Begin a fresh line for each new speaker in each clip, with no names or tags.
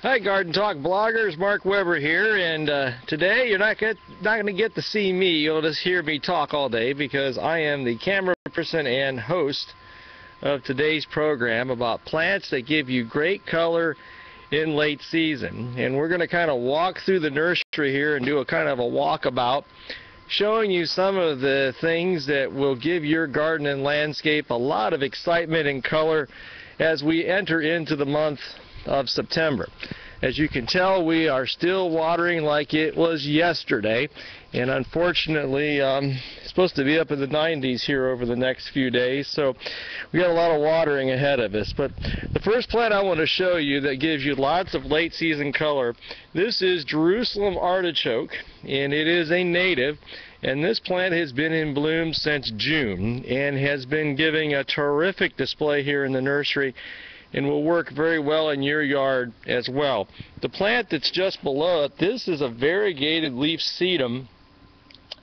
Hi, Garden Talk bloggers, Mark Weber here, and today you're not going to get to see me. You'll just hear me talk all day because I am the camera person and host of today's program about plants that give you great color in late season. And we're going to kind of walk through the nursery here and do a kind of a walkabout, showing you some of the things that will give your garden and landscape a lot of excitement and color as we enter into the month of September. As you can tell, we are still watering like it was yesterday, and unfortunately it's supposed to be up in the 90s here over the next few days, so we got a lot of watering ahead of us. But the first plant I want to show you that gives you lots of late season color, this is Jerusalem artichoke, and it is a native, and this plant has been in bloom since June and has been giving a terrific display here in the nursery and will work very well in your yard as well. The plant that's just below it, this is a variegated leaf sedum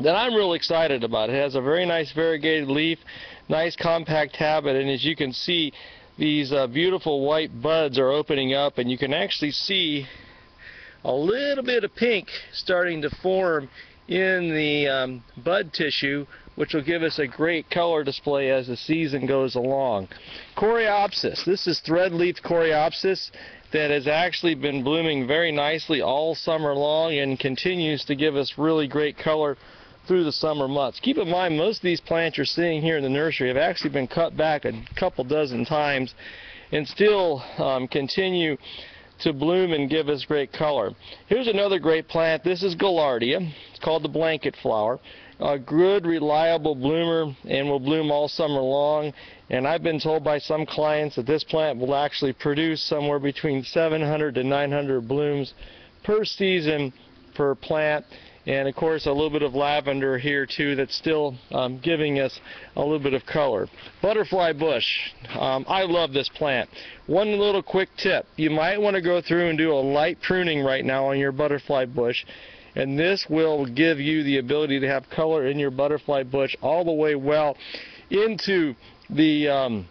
that I'm real excited about. It has a very nice variegated leaf, nice compact habit, and as you can see, these beautiful white buds are opening up, and you can actually see a little bit of pink starting to form in the bud tissue, which will give us a great color display as the season goes along. Coreopsis, this is threadleaf Coreopsis that has actually been blooming very nicely all summer long and continues to give us really great color through the summer months. Keep in mind, most of these plants you're seeing here in the nursery have actually been cut back a couple dozen times and still continue to bloom and give us great color. Here's another great plant. This is Gaillardia. It's called the blanket flower. A good, reliable bloomer and will bloom all summer long. And I've been told by some clients that this plant will actually produce somewhere between 700 to 900 blooms per season per plant. And of course a little bit of lavender here too that's still giving us a little bit of color. Butterfly bush. I love this plant. One little quick tip. You might want to go through and do a light pruning right now on your butterfly bush, and this will give you the ability to have color in your butterfly bush all the way well into the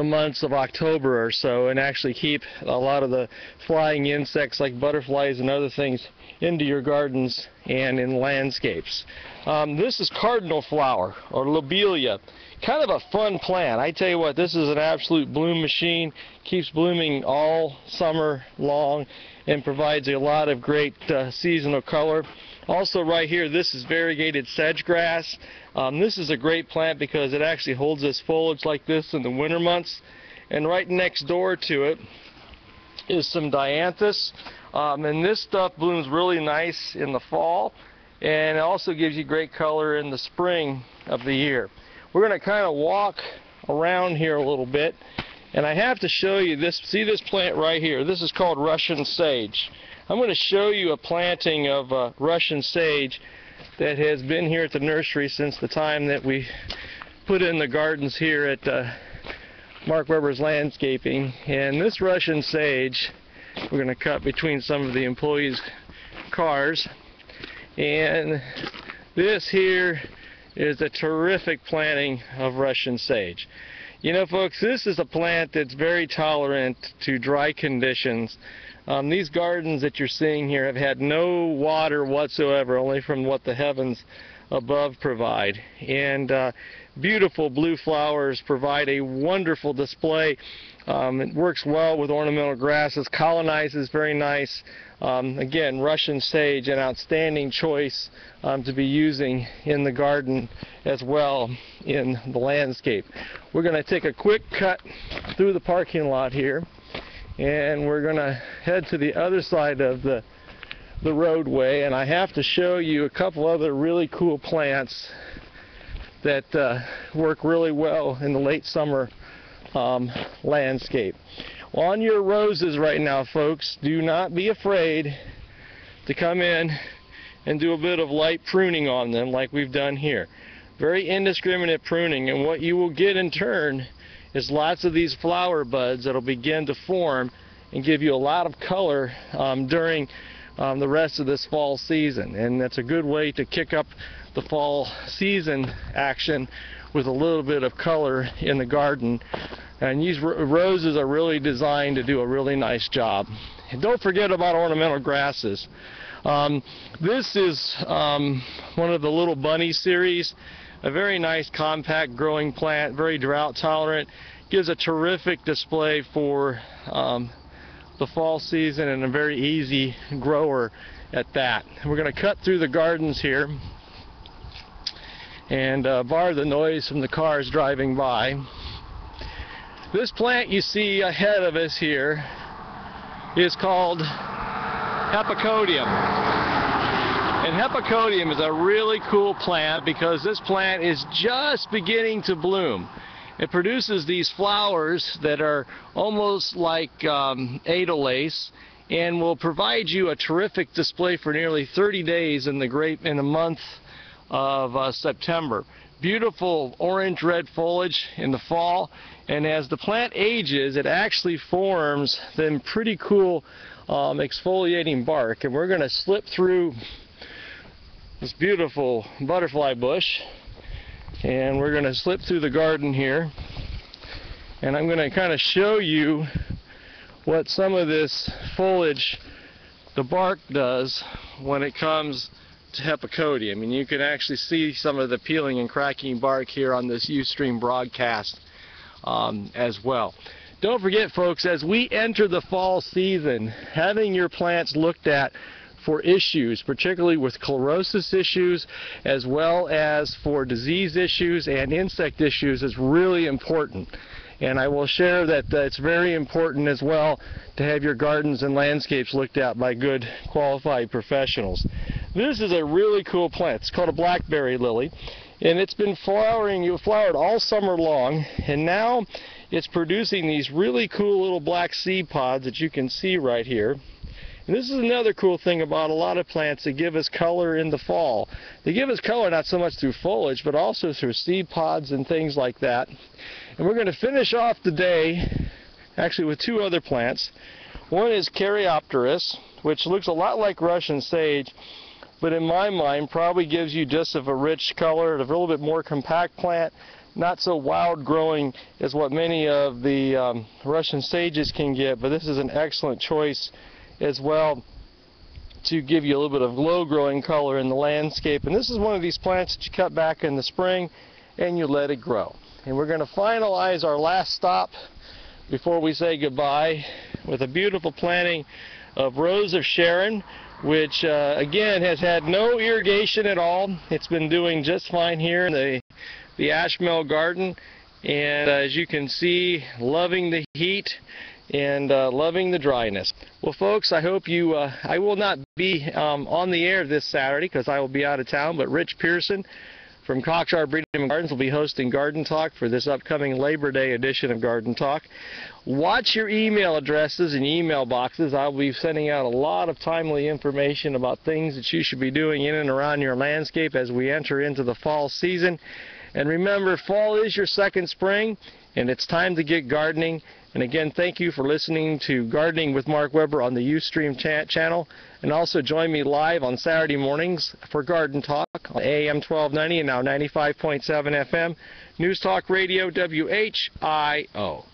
months of October or so, and actually keep a lot of the flying insects like butterflies and other things into your gardens and in landscapes. This is cardinal flower, or lobelia. Kind of a fun plant. I tell you what, this is an absolute bloom machine. Keeps blooming all summer long and provides a lot of great seasonal color. Also right here, this is variegated sedgegrass. This is a great plant because it actually holds its foliage like this in the winter months. And right next door to it is some dianthus. And this stuff blooms really nice in the fall, and it also gives you great color in the spring of the year. We're going to kind of walk around here a little bit, and I have to show you this. See this plant right here? This is called Russian sage. I'm going to show you a planting of Russian sage that has been here at the nursery since the time that we put in the gardens here at Mark Weber's Landscaping. And this Russian sage we're going to cut between some of the employees' cars, and this here is a terrific planting of Russian sage. You know, folks, this is a plant that's very tolerant to dry conditions. These gardens that you're seeing here have had no water whatsoever, only from what the heavens above provide. And beautiful blue flowers provide a wonderful display. It works well with ornamental grasses, colonizes very nice. Again, Russian sage, an outstanding choice to be using in the garden as well in the landscape. We're going to take a quick cut through the parking lot here, and we're going to head to the other side of the roadway, and I have to show you a couple other really cool plants that work really well in the late summer landscape. On your roses right now, folks, do not be afraid to come in and do a bit of light pruning on them like we've done here. Very indiscriminate pruning, and what you will get in turn is lots of these flower buds that will begin to form and give you a lot of color during the rest of this fall season. And that's a good way to kick up the fall season action with a little bit of color in the garden. And these roses are really designed to do a really nice job. And don't forget about ornamental grasses. This is one of the Little Bunny series. A very nice compact growing plant, very drought tolerant. Gives a terrific display for the fall season and a very easy grower at that. We're going to cut through the gardens here and bar the noise from the cars driving by. This plant you see ahead of us here is called Hepacodium. And Hepacodium is a really cool plant because this plant is just beginning to bloom. It produces these flowers that are almost like Adelace and will provide you a terrific display for nearly 30 days in the month of September. Beautiful orange-red foliage in the fall, and as the plant ages, it actually forms them pretty cool exfoliating bark. And we're going to slip through this beautiful butterfly bush, and we're going to slip through the garden here, and I'm going to kind of show you what some of this foliage, the bark, does when it comes to Hepacodium. And you can actually see some of the peeling and cracking bark here on this Ustream broadcast as well. Don't forget, folks, as we enter the fall season, having your plants looked at for issues, particularly with chlorosis issues, as well as for disease issues and insect issues, is really important. And I will share that it's very important as well to have your gardens and landscapes looked at by good qualified professionals. This is a really cool plant. It's called a blackberry lily, and it's been flowering. It flowered all summer long, and now it's producing these really cool little black seed pods that you can see right here. And this is another cool thing about a lot of plants that give us color in the fall. They give us color not so much through foliage, but also through seed pods and things like that. And we're going to finish off the day actually with two other plants. One is Caryopteris, which looks a lot like Russian sage, but in my mind probably gives you just of a rich color, a little bit more compact plant, not so wild growing as what many of the Russian sages can get, but this is an excellent choice as well to give you a little bit of low growing color in the landscape. And this is one of these plants that you cut back in the spring and you let it grow. And we're going to finalize our last stop before we say goodbye with a beautiful planting of Rose of Sharon, which again has had no irrigation at all. It's been doing just fine here in the Ashmel garden, and as you can see, loving the heat and loving the dryness. Well, folks, I hope you, I will not be on the air this Saturday because I will be out of town, but Rich Pearson from Cox Arboretum Gardens will be hosting Garden Talk for this upcoming Labor Day edition of Garden Talk. Watch your email addresses and email boxes. I'll be sending out a lot of timely information about things that you should be doing in and around your landscape as we enter into the fall season. And remember, fall is your second spring, and it's time to get gardening. And again, thank you for listening to Gardening with Mark Weber on the Ustream channel. And also join me live on Saturday mornings for Garden Talk on AM 1290 and now 95.7 FM. News Talk Radio, WHIO.